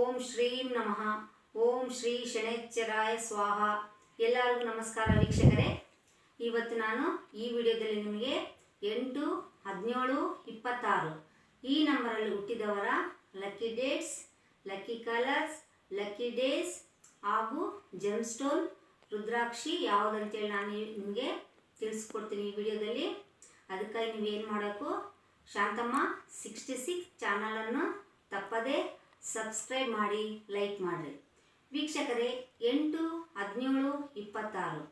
ಓಂ ಶ್ರೀಂ ನಮಃ. ಓಂ ಶ್ರೀ ಶನೈಶ್ಚರಾಯ ಸ್ವಾಹ. ಎಲ್ಲರಿಗೂ ನಮಸ್ಕಾರ ವೀಕ್ಷಕರೇ. ಇವತ್ತು ನಾನು ಈ ವಿಡಿಯೋದಲ್ಲಿ ನಿಮಗೆ 8, 17, 26 ಈ ನಂಬರಲ್ಲಿ ಹುಟ್ಟಿದವರ lucky dates, lucky colours, lucky days ಹಾಗೂ ಜೆಮ್ ಸ್ಟೋನ್ ರುದ್ರಾಕ್ಷಿ ಯಾವುದಂತೇಳಿ ನಾನು ನಿಮಗೆ ತಿಳಿಸ್ಕೊಡ್ತೀನಿ ಈ ವಿಡಿಯೋದಲ್ಲಿ. ಅದಕ್ಕಾಗಿ ನೀವೇನು ಮಾಡಬೇಕು, ಶಾಂತಮ್ಮ 66 ಚಾನಲನ್ನು ತಪ್ಪದೇ ಸಬ್ಸ್ಕ್ರೈಬ್ ಮಾಡಿ, ಲೈಕ್ ಮಾಡಿರಿ ವೀಕ್ಷಕರೇ. 8, 17, 26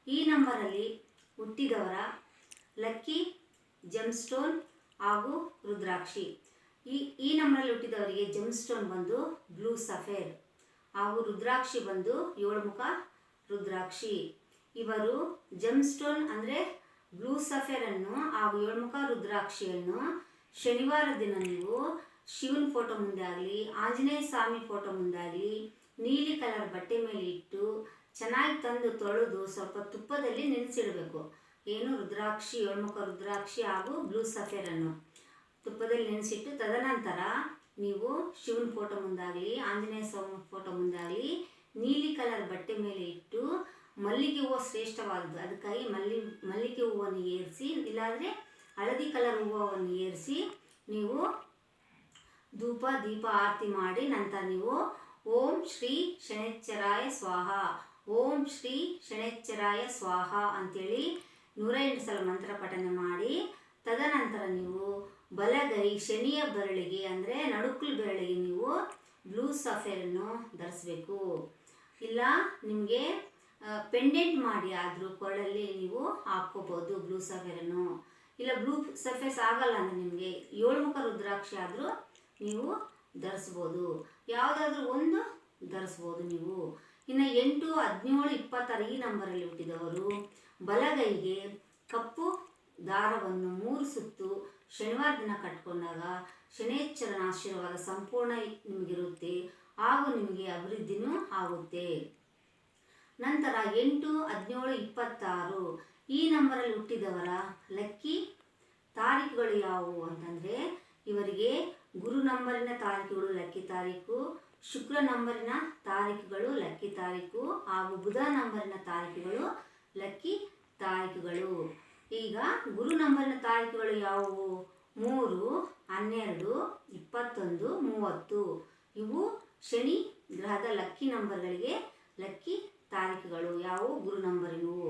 ಈ ನಂಬರಲ್ಲಿ ಹುಟ್ಟಿದವರ ಲಕ್ಕಿ ಜೆಮ್ ಸ್ಟೋನ್ ಹಾಗೂ ರುದ್ರಾಕ್ಷಿ. ಈ ನಂಬರಲ್ಲಿ ಹುಟ್ಟಿದವರಿಗೆ ಜೆಮ್ ಸ್ಟೋನ್ ಬಂದು ಬ್ಲೂ ಸಫೇರ್ ಹಾಗೂ ರುದ್ರಾಕ್ಷಿ ಬಂದು 7 ಮುಖ ರುದ್ರಾಕ್ಷಿ. ಇವರು ಜೆಮ್ ಸ್ಟೋನ್ ಅಂದರೆ ಬ್ಲೂ ಸಫೇರನ್ನು ಹಾಗೂ 7 ಮುಖ ರುದ್ರಾಕ್ಷಿಯನ್ನು ಶನಿವಾರ ದಿನ ನೀವು ಶಿವನ ಫೋಟೋ ಮುಂದೆ ಆಗಲಿ, ಆಂಜನೇಯ ಸ್ವಾಮಿ ಫೋಟೋ ಮುಂದೆ ಆಗಲಿ ನೀಲಿ ಕಲರ್ ಬಟ್ಟೆ ಮೇಲೆ ಇಟ್ಟು ಚೆನ್ನಾಗಿ ತಂದು ತೊಳೆದು ಸ್ವಲ್ಪ ತುಪ್ಪದಲ್ಲಿ ನೆನೆಸಿಡಬೇಕು. ಏನು ರುದ್ರಾಕ್ಷಿ, 7 ಮುಖ ರುದ್ರಾಕ್ಷಿ ಹಾಗೂ ಬ್ಲೂ ಸಫೇರನ್ನು ತುಪ್ಪದಲ್ಲಿ ನೆನೆಸಿಟ್ಟು ತದನಂತರ ನೀವು ಶಿವನ ಫೋಟೋ ಮುಂದಾಗಲಿ, ಆಂಜನೇಯ ಸ್ವಾಮಿ ಫೋಟೋ ಮುಂದಾಗಲಿ ನೀಲಿ ಕಲರ್ ಬಟ್ಟೆ ಮೇಲೆ ಇಟ್ಟು ಮಲ್ಲಿಗೆ ಹೂವು ಶ್ರೇಷ್ಠವಾದದ್ದು. ಅದಕ್ಕಾಗಿ ಮಲ್ಲಿಗೆ ಹೂವನ್ನು ಏರಿಸಿ, ಇಲ್ಲಾಂದರೆ ಹಳದಿ ಕಲರ್ ಹೂವನ್ನು ಏರಿಸಿ ನೀವು ಧೂಪ ದೀಪ ಆರತಿ ಮಾಡಿ ನಂತರ ನೀವು ಓಂ ಶ್ರೀ ಶನೈಶ್ಚರಾಯ ಸ್ವಾಹ, ಓಂ ಶ್ರೀ ಶನೈಶ್ಚರಾಯ ಸ್ವಾಹ ಅಂತೇಳಿ 108 ಸಲ ಮಂತ್ರ ಪಠನೆ ಮಾಡಿ ತದನಂತರ ನೀವು ಬಲಗೈ ಶನಿಯ ಬೆರಳಿಗೆ ಅಂದರೆ ನಡುಕಲ್ ಬೆರಳಿಗೆ ನೀವು ಬ್ಲೂ ಸಫೇರನ್ನು ಧರಿಸಬೇಕು. ಇಲ್ಲ ನಿಮಗೆ ಪೆಂಡೆಂಟ್ ಮಾಡಿ ಆದರೂ ಕೊರಳಲ್ಲಿ ನೀವು ಹಾಕ್ಕೋಬೋದು ಬ್ಲೂ ಸಫೇರನ್ನು. ಇಲ್ಲ ಬ್ಲೂ ಸಫೇರ್ಸ್ ಆಗಲ್ಲ ಅಂದರೆ ನಿಮಗೆ 7 ಮುಖ ರುದ್ರಾಕ್ಷಿ ಆದರೂ ನೀವು ಧರಿಸ್ಬೋದು, ಯಾವುದಾದ್ರೂ ಒಂದು ಧರಿಸ್ಬೋದು ನೀವು. ಇನ್ನು 8, 17, 26 ಈ ನಂಬರಲ್ಲಿ ಹುಟ್ಟಿದವರು ಬಲಗೈಗೆ ಕಪ್ಪು ದಾರವನ್ನು 3 ಸುತ್ತು ಶನಿವಾರ ದಿನ ಕಟ್ಕೊಂಡಾಗ ಶನೈಶ್ಚರನ ಆಶೀರ್ವಾದ ಸಂಪೂರ್ಣ ನಿಮಗಿರುತ್ತೆ ಹಾಗೂ ನಿಮಗೆ ಅಭಿವೃದ್ಧಿನೂ ಆಗುತ್ತೆ. ನಂತರ 8, 17, 26 ಈ ನಂಬರಲ್ಲಿ ಹುಟ್ಟಿದವರ ಲಕ್ಕಿ ತಾರೀಖುಗಳು ಯಾವುವು ಅಂತಂದರೆ ಇವರಿಗೆ ಗುರು ನಂಬರಿನ ತಾರೀಖುಗಳು ಲಕ್ಕಿ ತಾರೀಕು, ಶುಕ್ರ ನಂಬರಿನ ತಾರೀಖುಗಳು ಲಕ್ಕಿ ತಾರೀಕು ಹಾಗೂ ಬುಧ ನಂಬರಿನ ತಾರೀಖುಗಳು ಲಕ್ಕಿ ತಾರೀಖುಗಳು. ಈಗ ಗುರು ನಂಬರಿನ ತಾರೀಖುಗಳು ಯಾವುವು? 3, 12, 21, 30 ಇವು ಶನಿ ಗ್ರಹದ ಲಕ್ಕಿ ನಂಬರ್ಗಳಿಗೆ ಲಕ್ಕಿ ತಾರೀಖುಗಳು ಯಾವುವು? ಗುರು ನಂಬರಿವು.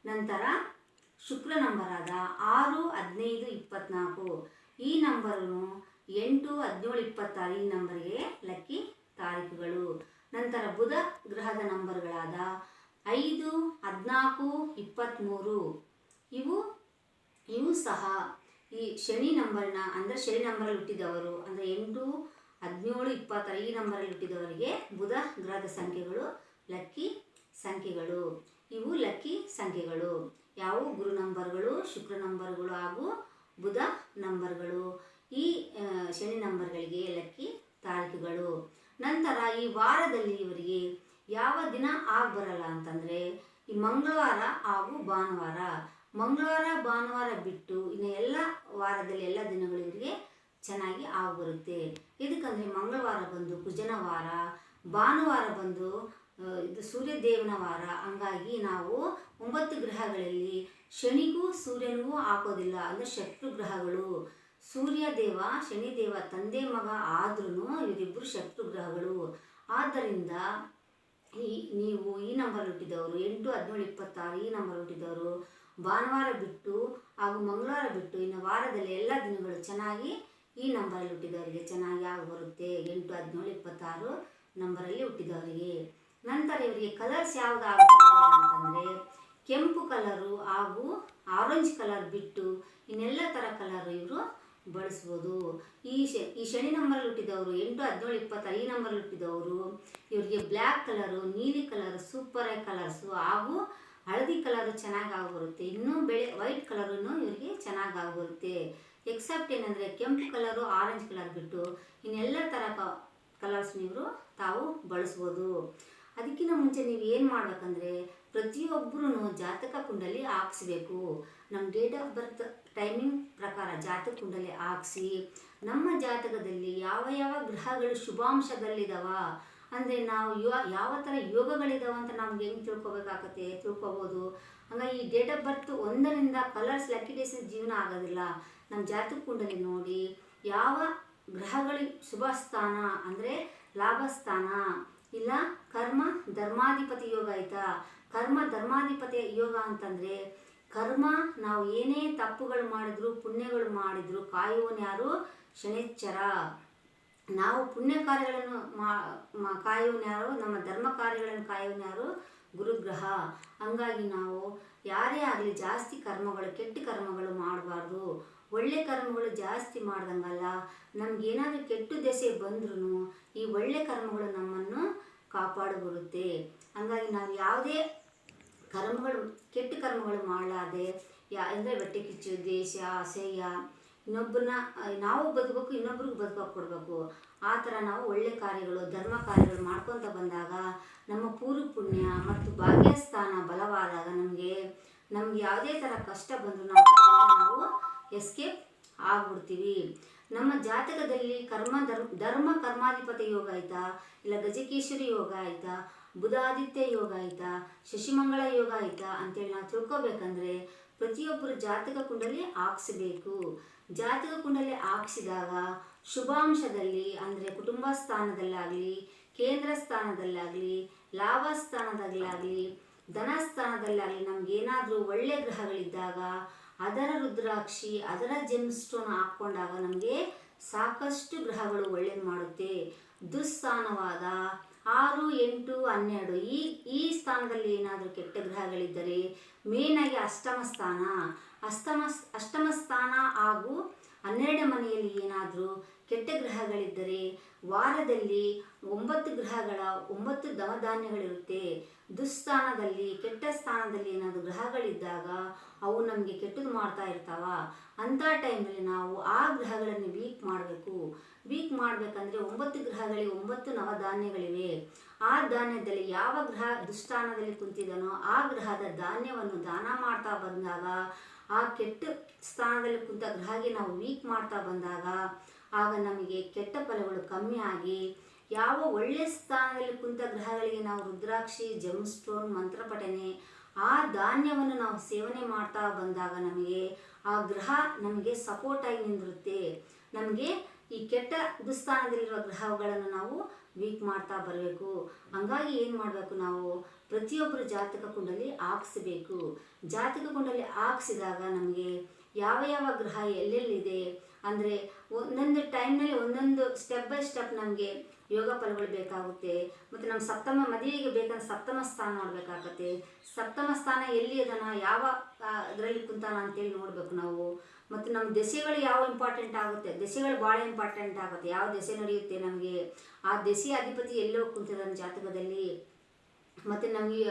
ನಂತರ ಶುಕ್ರ ನಂಬರಾದ 6, 15, 24 ಈ ನಂಬರನ್ನು 8, 17, 26 ಈ ನಂಬರ್ಗೆ ಲಕ್ಕಿ ತಾರೀಖುಗಳು. ನಂತರ ಬುಧ ಗ್ರಹದ ನಂಬರ್ಗಳಾದ 5, 14, 23 ಇವು ಸಹ ಈ ಶನಿ ನಂಬರ್ನ ಅಂದರೆ ಶನಿ ನಂಬರಲ್ಲಿ ಹುಟ್ಟಿದವರು ಅಂದರೆ 8, 17, 26 ಈ ನಂಬರಲ್ಲಿ ಹುಟ್ಟಿದವರಿಗೆ ಬುಧ ಗ್ರಹದ ಸಂಖ್ಯೆಗಳು ಲಕ್ಕಿ ಸಂಖ್ಯೆಗಳು. ಇವು ಲಕ್ಕಿ ಸಂಖ್ಯೆಗಳು ಯಾವುವು? ಗುರು ನಂಬರ್ಗಳು, ಶುಕ್ರ ನಂಬರ್ಗಳು ಹಾಗೂ ಬುಧ ನಂಬರ್ಗಳು. ಈ ಶನಿ ನಂಬರ್ಗಳಿಗೆ ಲಕ್ಕಿ ತಾರೀಖುಗಳು. ನಂತರ ಈ ವಾರದಲ್ಲಿ ಇವರಿಗೆ ಯಾವ ದಿನ ಬರಲ್ಲ ಅಂತಂದರೆ ಈ ಮಂಗಳವಾರ ಹಾಗೂ ಭಾನುವಾರ. ಮಂಗಳವಾರ ಭಾನುವಾರ ಬಿಟ್ಟು ಇನ್ನು ಎಲ್ಲ ವಾರದಲ್ಲಿ ಎಲ್ಲ ದಿನಗಳು ಇವರಿಗೆ ಚೆನ್ನಾಗಿ ಬರುತ್ತೆ. ಇದಕ್ಕಂದರೆ ಮಂಗಳವಾರ ಬಂದು ಕುಜನ ವಾರ, ಭಾನುವಾರ ಬಂದು ಇದು ಸೂರ್ಯದೇವನ ವಾರ. ಹಂಗಾಗಿ ನಾವು 9 ಗ್ರಹಗಳಲ್ಲಿ ಶನಿಗೂ ಸೂರ್ಯನಿಗೂ ಹಾಕೋದಿಲ್ಲ, ಅಂದರೆ ಶತ್ರು ಗ್ರಹಗಳು. ಸೂರ್ಯದೇವ ಶನಿದೇವ ತಂದೆ ಮಗ ಆದ್ರೂ ಇವರಿಬ್ಬರು ಶತ್ರು ಗ್ರಹಗಳು. ಆದ್ದರಿಂದ ನೀವು ಈ ನಂಬರ್ ಹುಟ್ಟಿದವರು 8, 17, 26 ಈ ನಂಬರ್ ಹುಟ್ಟಿದವರು ಭಾನುವಾರ ಬಿಟ್ಟು ಹಾಗೂ ಮಂಗಳವಾರ ಬಿಟ್ಟು ಇನ್ನು ವಾರದಲ್ಲಿ ಎಲ್ಲ ದಿನಗಳು ಚೆನ್ನಾಗಿ ಈ ನಂಬರಲ್ಲಿ ಹುಟ್ಟಿದವರಿಗೆ ಚೆನ್ನಾಗಿ ಬರುತ್ತೆ. 8, 17, 26 ನಂಬರಲ್ಲಿ ಹುಟ್ಟಿದವರಿಗೆ. ನಂತರ ಇವರಿಗೆ ಕಲರ್ಸ್ ಯಾವುದು ಅಂತಂದರೆ ಕೆಂಪು ಕಲರು ಹಾಗೂ ಆರೆಂಜ್ ಕಲರ್ ಬಿಟ್ಟು ಇನ್ನೆಲ್ಲ ಥರ ಕಲರು ಇವರು ಬಳಸ್ಬೋದು. ಈ ಶನಿ ನಂಬರಲ್ಲಿ ಹುಟ್ಟಿದವರು 8, 17, 26 ಈ ನಂಬರಲ್ಲಿ ಹುಟ್ಟಿದವರು ಇವರಿಗೆ ಬ್ಲ್ಯಾಕ್ ಕಲರು, ನೀಲಿ ಕಲರ್, ಸೂಪರ್ ಕಲರ್ಸು ಹಾಗೂ ಹಳದಿ ಕಲರು ಚೆನ್ನಾಗಿ ಬರುತ್ತೆ. ಇನ್ನೂ ವೈಟ್ ಕಲರೂ ಇವರಿಗೆ ಚೆನ್ನಾಗಿ ಬರುತ್ತೆ. ಎಕ್ಸೆಪ್ಟ್ ಏನಂದರೆ ಕೆಂಪು ಕಲರು, ಆರೆಂಜ್ ಕಲರ್ ಬಿಟ್ಟು ಇನ್ನೆಲ್ಲ ಥರ ಕಲರ್ಸ್ನ ಇವರು ತಾವು ಬಳಸ್ಬೋದು. ಅದಕ್ಕಿಂತ ಮುಂಚೆ ನೀವು ಏನು ಮಾಡಬೇಕಂದ್ರೆ ಪ್ರತಿಯೊಬ್ಬರೂ ಜಾತಕ ಕುಂಡಲಿ ಹಾಕ್ಸ್ಬೇಕು. ನಮ್ಮ ಡೇಟ್ ಆಫ್ ಬರ್ತ್ ಟೈಮಿಂಗ್ ಪ್ರಕಾರ ಜಾತಕ ಕುಂಡಲಿ ಹಾಕ್ಸಿ ನಮ್ಮ ಜಾತಕದಲ್ಲಿ ಯಾವ ಯಾವ ಗ್ರಹಗಳು ಶುಭಾಂಶದಲ್ಲಿದ್ದಾವ ಅಂದರೆ ನಾವು ಯಾವ ಥರ ಯೋಗಗಳಿದಾವ ಅಂತ ನಮ್ಗೆ ಹೆಂಗೆ ತಿಳ್ಕೊಬೋದು. ಹಂಗಾಗಿ ಈ ಡೇಟ್ ಆಫ್ ಬರ್ತ್ 1ರಿಂದ ಕಲರ್ಸ್ ಲಕ್ಕಿ ಡೇಸ್ ಜೀವನ ಆಗೋದಿಲ್ಲ. ನಮ್ಮ ಜಾತಕ ಕುಂಡಲಿ ನೋಡಿ ಯಾವ ಗ್ರಹಗಳಿಗೆ ಶುಭ ಸ್ಥಾನ ಅಂದರೆ ಲಾಭ ಸ್ಥಾನ, ಇಲ್ಲ ಕರ್ಮ ಧರ್ಮಾಧಿಪತಿ ಯೋಗ ಆಯಿತಾ. ಕರ್ಮ ಧರ್ಮಾಧಿಪತಿ ಯೋಗ ಅಂತಂದರೆ ಕರ್ಮ ನಾವು ಏನೇ ತಪ್ಪುಗಳು ಮಾಡಿದ್ರು ಪುಣ್ಯಗಳು ಮಾಡಿದ್ರು ಕಾಯುವನು ಯಾರು? ಶನೈಶ್ಚರ. ನಾವು ಪುಣ್ಯ ಕಾರ್ಯಗಳನ್ನು ಕಾಯುವನು ಯಾರು? ನಮ್ಮ ಧರ್ಮ ಕಾರ್ಯಗಳನ್ನು ಕಾಯುವನು ಯಾರು? ಗುರುಗ್ರಹ. ಹಂಗಾಗಿ ನಾವು ಯಾರೇ ಆಗಲಿ ಜಾಸ್ತಿ ಕರ್ಮಗಳು ಕೆಟ್ಟ ಕರ್ಮಗಳು ಮಾಡಬಾರ್ದು. ಒಳ್ಳೆ ಕರ್ಮಗಳು ಜಾಸ್ತಿ ಮಾಡ್ದಂಗಲ್ಲ. ನಮಗೇನಾದರೂ ಕೆಟ್ಟ ದೆಸೆ ಬಂದ್ರೂ ಈ ಒಳ್ಳೆ ಕರ್ಮಗಳು ನಮ್ಮನ್ನು ಕಾಪಾಡಬರುತ್ತೆ. ಹಂಗಾಗಿ ನಾವು ಯಾವುದೇ ಕೆಟ್ಟ ಕರ್ಮಗಳು ಮಾಡಲಾರ್ದೆ ಅಂದರೆ ಹೊಟ್ಟೆ ಕಿಚ್ಚು, ದ್ವೇಷ, ಅಸಹ್ಯ, ಇನ್ನೊಬ್ಬರನ್ನ ನಾವು ಬದುಕಬೇಕು ಇನ್ನೊಬ್ರಿಗೆ ಬದುಕೋಕೆ ಕೊಡಬೇಕು. ಆ ಥರ ನಾವು ಒಳ್ಳೆ ಕಾರ್ಯಗಳು ಧರ್ಮ ಕಾರ್ಯಗಳು ಮಾಡ್ಕೊತ ಬಂದಾಗ ನಮ್ಮ ಪೂರ್ವ ಪುಣ್ಯ ಮತ್ತು ಭಾಗ್ಯಸ್ಥಾನ ಬಲವಾದಾಗ ನಮಗೆ ಯಾವುದೇ ಥರ ಕಷ್ಟ ಬಂದರೂ ನಾವು ಎಸ್ಕೇಪ್ ಆಗ್ಬಿಡ್ತೀವಿ. ನಮ್ಮ ಜಾತಕದಲ್ಲಿ ಧರ್ಮ ಕರ್ಮಾಧಿಪತಿ ಯೋಗ ಆಯಿತಾ, ಇಲ್ಲ ಗಜಕೇಶ್ವರಿ ಯೋಗ ಆಯಿತಾ, ಬುಧಾದಿತ್ಯ ಯೋಗ ಆಯಿತಾ, ಶಶಿಮಂಗಳ ಯೋಗ ಆಯಿತಾ ಅಂತೇಳಿ ನಾವು ತಿಳ್ಕೊಬೇಕಂದ್ರೆ ಪ್ರತಿಯೊಬ್ಬರು ಜಾತಕ ಕುಂಡಲಿ ಹಾಕ್ಸಬೇಕು. ಜಾತಕ ಕುಂಡಲಿ ಹಾಕ್ಸಿದಾಗ ಶುಭಾಂಶದಲ್ಲಿ ಅಂದರೆ ಕುಟುಂಬ ಸ್ಥಾನದಲ್ಲಾಗಲಿ, ಕೇಂದ್ರ ಸ್ಥಾನದಲ್ಲಾಗಲಿ, ಲಾಭ ಸ್ಥಾನದಲ್ಲಾಗಲಿ, ಧನ ಸ್ಥಾನದಲ್ಲಾಗಲಿ ನಮಗೇನಾದರೂ ಒಳ್ಳೆ ಗ್ರಹಗಳಿದ್ದಾಗ ಅದರ ರುದ್ರಾಕ್ಷಿ ಅದರ ಜೆಮ್ ಸ್ಟೋನ್ ಹಾಕ್ಕೊಂಡಾಗ ನಮಗೆ ಸಾಕಷ್ಟು ಗ್ರಹಗಳು ಒಳ್ಳೇದು ಮಾಡುತ್ತೆ. ದುಸ್ಥಾನವಾದ 6, 8, 12 ಈ ಸ್ಥಾನದಲ್ಲಿ ಏನಾದರೂ ಕೆಟ್ಟ ಗ್ರಹಗಳಿದ್ದರೆ ಮೇನಾಗಿ ಅಷ್ಟಮ ಸ್ಥಾನ ಹಾಗೂ 12 ಮನೆಯಲ್ಲಿ ಏನಾದರೂ ಕೆಟ್ಟ ಗ್ರಹಗಳಿದ್ದರೆ ವಾರದಲ್ಲಿ 9 ಗ್ರಹಗಳ 9 ಧನಧಾನ್ಯಗಳಿರುತ್ತೆ. ದುಸ್ಥಾನದಲ್ಲಿ ಕೆಟ್ಟ ಸ್ಥಾನದಲ್ಲಿ ಏನಾದರೂ ಗ್ರಹಗಳಿದ್ದಾಗ ಅವು ನಮಗೆ ಕೆಟ್ಟದ್ದು ಮಾಡ್ತಾ ಇರ್ತಾವ. ಅಂಥ ಟೈಮಲ್ಲಿ ನಾವು ಆ ಗ್ರಹಗಳನ್ನು ವೀಕ್ ಮಾಡಬೇಕು. ವೀಕ್ ಮಾಡಬೇಕಂದ್ರೆ 9 ಗ್ರಹಗಳಿಗೆ 9 ನವಧಾನ್ಯಗಳಿವೆ. ಆ ಧಾನ್ಯದಲ್ಲಿ ಯಾವ ಗ್ರಹ ದುಸ್ಥಾನದಲ್ಲಿ ಕುಂತಿದನೋ ಆ ಗ್ರಹದ ಧಾನ್ಯವನ್ನು ದಾನ ಮಾಡ್ತಾ ಬಂದಾಗ ಆ ಕೆಟ್ಟ ಸ್ಥಾನದಲ್ಲಿ ಕುಂತ ಗ್ರಹಗೆ ನಾವು ವೀಕ್ ಮಾಡ್ತಾ ಬಂದಾಗ ಆಗ ನಮಗೆ ಕೆಟ್ಟ ಫಲಗಳು ಕಮ್ಮಿ ಆಗಿ ಯಾವ ಒಳ್ಳೆಯ ಸ್ಥಾನದಲ್ಲಿ ಕುಂತ ಗ್ರಹಗಳಿಗೆ ನಾವು ರುದ್ರಾಕ್ಷಿ ಜೆಮ್ ಸ್ಟೋನ್ ಮಂತ್ರಪಠನೆ ಆ ಧಾನ್ಯವನ್ನು ನಾವು ಸೇವನೆ ಮಾಡ್ತಾ ಬಂದಾಗ ನಮಗೆ ಆ ಗ್ರಹ ನಮಗೆ ಸಪೋರ್ಟಾಗಿ ನಿಂದಿರುತ್ತೆ. ನಮಗೆ ಈ ಕೆಟ್ಟ ದುಸ್ಥಾನದಲ್ಲಿರುವ ಗ್ರಹಗಳನ್ನು ನಾವು ವೀಕ್ ಮಾಡ್ತಾ ಬರಬೇಕು. ಹಂಗಾಗಿ ಏನು ಮಾಡಬೇಕು, ನಾವು ಪ್ರತಿಯೊಬ್ಬರು ಜಾತಕ ಕುಂಡಲಿ ಹಾಕ್ಸಬೇಕು. ಜಾತಕ ಕುಂಡಲಿ ಹಾಕ್ಸಿದಾಗ ನಮಗೆ ಯಾವ ಯಾವ ಗ್ರಹ ಎಲ್ಲೆಲ್ಲಿದೆ ಅಂದರೆ ಒಂದೊಂದು ಟೈಮ್ನಲ್ಲಿ ಒಂದೊಂದು ಸ್ಟೆಪ್ ಬೈ ಸ್ಟೆಪ್ ನಮಗೆ ಯೋಗ ಫಲಗಳು ಬೇಕಾಗುತ್ತೆ. ಮತ್ತು ನಮ್ಮ ಮದುವೆಗೆ ಬೇಕಂದ್ರೆ ಸಪ್ತಮ ಸ್ಥಾನ ನೋಡಬೇಕಾಗತ್ತೆ. ಸಪ್ತಮ ಸ್ಥಾನ ಎಲ್ಲಿ ಅದನ್ನು ಯಾವ ಅದರಲ್ಲಿ ಕುಂತಾನ ಅಂತೇಳಿ ನೋಡಬೇಕು ನಾವು. ಮತ್ತು ನಮ್ಮ ದೆಸೆಗಳು ಯಾವ ಇಂಪಾರ್ಟೆಂಟ್ ಆಗುತ್ತೆ, ದೆಸೆಗಳು ಭಾಳ ಇಂಪಾರ್ಟೆಂಟ್ ಆಗುತ್ತೆ. ಯಾವ ದೆಸೆ ನಡೆಯುತ್ತೆ ನಮಗೆ ಆ ದೆಸೆಯ ಅಧಿಪತಿ ಎಲ್ಲೋ ಕುಂತಿದ್ದಾನೆ ಜಾತಕದಲ್ಲಿ. ಮತ್ತು ನಮಗೆ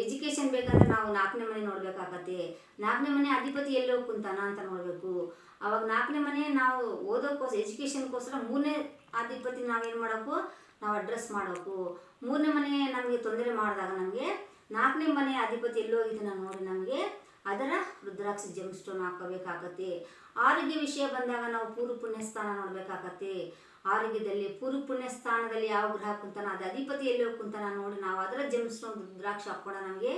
ಎಜುಕೇಷನ್ ಬೇಕಂದ್ರೆ ನಾವು 4ನೇ ಮನೆ ನೋಡಬೇಕಾಗತ್ತೆ. 4ನೇ ಮನೆ ಅಧಿಪತಿ ಎಲ್ಲೋ ಕುಂತಾನ ಅಂತ ನೋಡಬೇಕು. ಅವಾಗ 4ನೇ ಮನೆ ನಾವು ಓದೋಕ್ಕೋಸ್ಕರ ಎಜುಕೇಷನ್ಗೋಸ್ಕರ 3ನೇ ಅಧಿಪತಿ ನಾವೇನು ಮಾಡಬೇಕು, ನಾವು ಅಡ್ರೆಸ್ ಮಾಡಬೇಕು. 3ನೇ ಮನೆ ನಮಗೆ ತೊಂದರೆ ಮಾಡಿದಾಗ ನಮಗೆ 4ನೇ ಮನೆ ಅಧಿಪತಿ ಎಲ್ಲೋ ಇದನ್ನು ನೋಡಿ ನಮಗೆ ಅದರ ರುದ್ರಾಕ್ಷಿ ಜೆಮ್ ಸ್ಟೋನ್ ಹಾಕೋಬೇಕಾಗತ್ತೆ. ಆರೋಗ್ಯ ವಿಷಯ ಬಂದಾಗ ನಾವು ಪೂರ್ವ ಪುಣ್ಯ ಸ್ಥಾನ ನೋಡಬೇಕಾಗತ್ತೆ. ಆರೋಗ್ಯದಲ್ಲಿ ಪೂರ್ವ ಪುಣ್ಯ ಸ್ಥಾನದಲ್ಲಿ ಯಾವ ಗ್ರಹ ಕುಂತಾನ ಅದು ಅಧಿಪತಿ ಎಲ್ಲೋ ಕುಂತಾನ ನೋಡಿ ನಾವು ಅದರ ಜೆಮ್ ಸ್ಟೋನ್ ರುದ್ರಾಕ್ಷಿ ಹಾಕ್ಕೊಂಡ ನಮಗೆ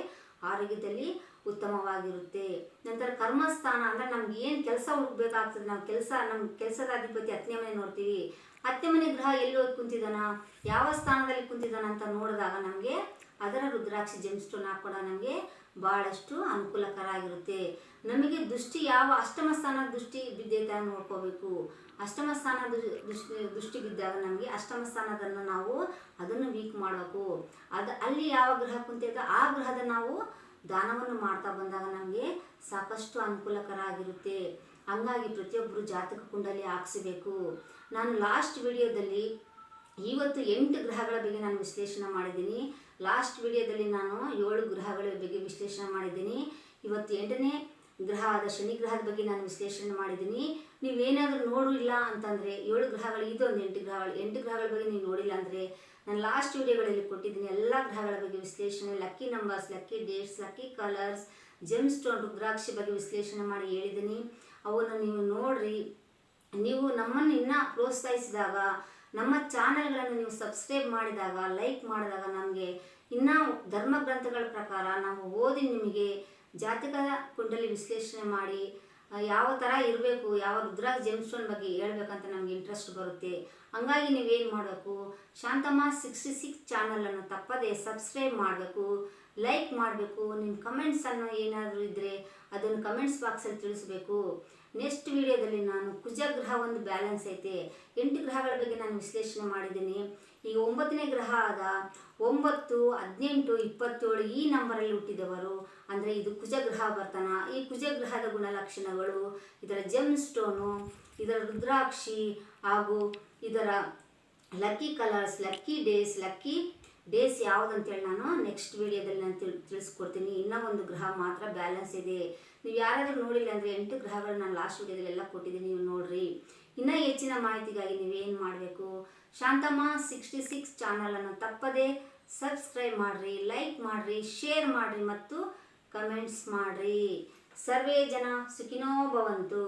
ಆರೋಗ್ಯದಲ್ಲಿ ಉತ್ತಮವಾಗಿರುತ್ತೆ. ನಂತರ ಕರ್ಮಸ್ಥಾನ ಅಂದರೆ ನಮ್ಗೆ ಏನು ಕೆಲಸ ಹುಡುಕ್ಬೇಕಾಗ್ತದೆ, ನಮ್ಮ ಕೆಲಸದ ಅಧಿಪತಿ 10ನೇ ಮನೆ ನೋಡ್ತೀವಿ. 10ನೇ ಮನೆ ಗ್ರಹ ಎಲ್ಲಿ ಹೋಗಿ ಕುಂತಿದ್ದಾನ, ಯಾವ ಸ್ಥಾನದಲ್ಲಿ ಕುಂತಿದ್ದಾನ ಅಂತ ನೋಡಿದಾಗ ನಮಗೆ ಅದರ ರುದ್ರಾಕ್ಷಿ ಜೆಮ್ ಸ್ಟೋನ್ ಹಾಕ್ಕೊಂಡ ನಮಗೆ ಭಾಳಷ್ಟು ಅನುಕೂಲಕರ ಆಗಿರುತ್ತೆ. ನಮಗೆ ದೃಷ್ಟಿ ಯಾವ ಅಷ್ಟಮ ಸ್ಥಾನ ದೃಷ್ಟಿ ಬಿದ್ದೈತೆ ಅಂತ ನೋಡ್ಕೋಬೇಕು. ಅಷ್ಟಮ ಸ್ಥಾನ ದೃಷ್ಟಿ ಬಿದ್ದಾಗ ನಮಗೆ ಅಷ್ಟಮ ಸ್ಥಾನದನ್ನು ನಾವು ಅದನ್ನು ವೀಕ್ ಮಾಡಬೇಕು. ಅಲ್ಲಿ ಯಾವ ಗ್ರಹ ಕುಂತಿದೆ ಆ ಗ್ರಹದ ನಾವು ದಾನವನ್ನು ಮಾಡ್ತಾ ಬಂದಾಗ ನಮಗೆ ಸಾಕಷ್ಟು ಅನುಕೂಲಕರ ಆಗಿರುತ್ತೆ. ಹಂಗಾಗಿ ಪ್ರತಿಯೊಬ್ಬರು ಜಾತಕ ಕುಂಡಲಿ ಹಾಕ್ಸಬೇಕು. ನಾನು ಲಾಸ್ಟ್ ವಿಡಿಯೋದಲ್ಲಿ ಇವತ್ತು 8 ಗ್ರಹಗಳ ಬಗ್ಗೆ ನಾನು ವಿಶ್ಲೇಷಣೆ ಮಾಡಿದ್ದೀನಿ. ಲಾಸ್ಟ್ ವಿಡಿಯೋದಲ್ಲಿ ನಾನು 7 ಗ್ರಹಗಳ ಬಗ್ಗೆ ವಿಶ್ಲೇಷಣೆ ಮಾಡಿದ್ದೀನಿ. ಇವತ್ತು 8ನೇ ಗ್ರಹದ ಶನಿ ಗ್ರಹದ ಬಗ್ಗೆ ನಾನು ವಿಶ್ಲೇಷಣೆ ಮಾಡಿದ್ದೀನಿ. ನೀವೇನಾದರೂ ನೋಡಿಲ್ಲ ಅಂತಂದರೆ 7 ಗ್ರಹಗಳು, ಇದೊಂದು 8 ಗ್ರಹಗಳು, 8 ಗ್ರಹಗಳ ಬಗ್ಗೆ ನೀವು ನೋಡಿಲ್ಲ ಅಂದರೆ ನಾನು ಲಾಸ್ಟ್ ವಿಡಿಯೋಗಳಲ್ಲಿ ಕೊಟ್ಟಿದ್ದೀನಿ ಎಲ್ಲ ಗ್ರಹಗಳ ಬಗ್ಗೆ ವಿಶ್ಲೇಷಣೆ, lucky numbers, lucky dates, lucky colours, GeM stone, ರುದ್ರಾಕ್ಷಿ ಬಗ್ಗೆ ವಿಶ್ಲೇಷಣೆ ಮಾಡಿ ಹೇಳಿದ್ದೀನಿ. ಅವನ್ನು ನೀವು ನೋಡ್ರಿ. ನೀವು ನಮ್ಮನ್ನು ಇನ್ನೂ ಪ್ರೋತ್ಸಾಹಿಸಿದಾಗ, ನಮ್ಮ ಚಾನಲ್ಗಳನ್ನು ನೀವು ಸಬ್ಸ್ಕ್ರೈಬ್ ಮಾಡಿದಾಗ, ಲೈಕ್ ಮಾಡಿದಾಗ ನಮಗೆ ಇನ್ನೂ ಧರ್ಮ ಗ್ರಂಥಗಳ ಪ್ರಕಾರ ನಾವು ಓದಿ ನಿಮಗೆ ಜಾತಕದ ಕುಂಡಲಿ ವಿಶ್ಲೇಷಣೆ ಮಾಡಿ ಯಾವ ಥರ ಇರಬೇಕು, ಯಾವ ರುದ್ರಾಕ್ಷಿ ಜೆಮ್ ಸ್ಟೋನ್ ಬಗ್ಗೆ ಹೇಳ್ಬೇಕಂತ ನಮಗೆ ಇಂಟ್ರೆಸ್ಟ್ ಬರುತ್ತೆ. ಹಂಗಾಗಿ ನೀವೇನು ಮಾಡಬೇಕು, ಶಾಂತಮ್ಮ 66 ಚಾನಲನ್ನು ತಪ್ಪದೇ ಸಬ್ಸ್ಕ್ರೈಬ್ ಮಾಡಬೇಕು, ಲೈಕ್ ಮಾಡಬೇಕು. ನಿಮ್ಮ ಕಮೆಂಟ್ಸನ್ನು ಏನಾದರೂ ಇದ್ದರೆ ಅದನ್ನು ಕಮೆಂಟ್ಸ್ ಬಾಕ್ಸಲ್ಲಿ ತಿಳಿಸಬೇಕು. ನೆಕ್ಸ್ಟ್ ವಿಡಿಯೋದಲ್ಲಿ ನಾನು ಕುಜ ಗ್ರಹ ಒಂದು ಬ್ಯಾಲೆನ್ಸ್ ಐತೆ, 8 ಗ್ರಹಗಳ ಬಗ್ಗೆ ನಾನು ವಿಶ್ಲೇಷಣೆ ಮಾಡಿದ್ದೀನಿ. ಈಗ 9ನೇ ಗ್ರಹ ಆದ 9, 18, 27 ಈ ನಂಬರಲ್ಲಿ ಹುಟ್ಟಿದವರು ಅಂದರೆ ಇದು ಕುಜ ಗ್ರಹ ಬರ್ತಾನ. ಈ ಕುಜ ಗ್ರಹದ ಗುಣಲಕ್ಷಣಗಳು, ಇದರ ಜೆಮ್ ಸ್ಟೋನು, ಇದರ ರುದ್ರಾಕ್ಷಿ ಹಾಗೂ ಇದರ ಲಕ್ಕಿ ಕಲರ್ಸ್, ಲಕ್ಕಿ ಡೇಸ್ ಯಾವುದಂತೇಳಿ ನಾನು ನೆಕ್ಸ್ಟ್ ವಿಡಿಯೋದಲ್ಲಿ ನಾನು ತಿಳಿಸ್ಕೊಡ್ತೀನಿ. ಇನ್ನೂ ಒಂದು ಗ್ರಹ ಮಾತ್ರ ಬ್ಯಾಲೆನ್ಸ್ ಇದೆ. ನೀವು ಯಾರಾದರೂ ನೋಡಿಲ್ಲ ಅಂದರೆ 8 ಗ್ರಹಗಳು ನಾನು ಲಾಸ್ಟ್ ವಿಡಿಯೋದಲ್ಲಿ ಎಲ್ಲ ಕೊಟ್ಟಿದ್ದೀನಿ, ನೀವು ನೋಡ್ರಿ. ಇನ್ನೂ ಹೆಚ್ಚಿನ ಮಾಹಿತಿಗಾಗಿ ನೀವೇನು ಮಾಡಬೇಕು, ಶಾಂತಮ್ಮ 66 ಚಾನಲನ್ನು ತಪ್ಪದೇ ಸಬ್ಸ್ಕ್ರೈಬ್ ಮಾಡಿರಿ, ಲೈಕ್ ಮಾಡಿರಿ, ಶೇರ್ ಮಾಡಿರಿ ಮತ್ತು ಕಮೆಂಟ್ಸ್ ಮಾಡಿರಿ. ಸರ್ವೇ ಜನ ಸುಖಿನೋ ಭವಂತು.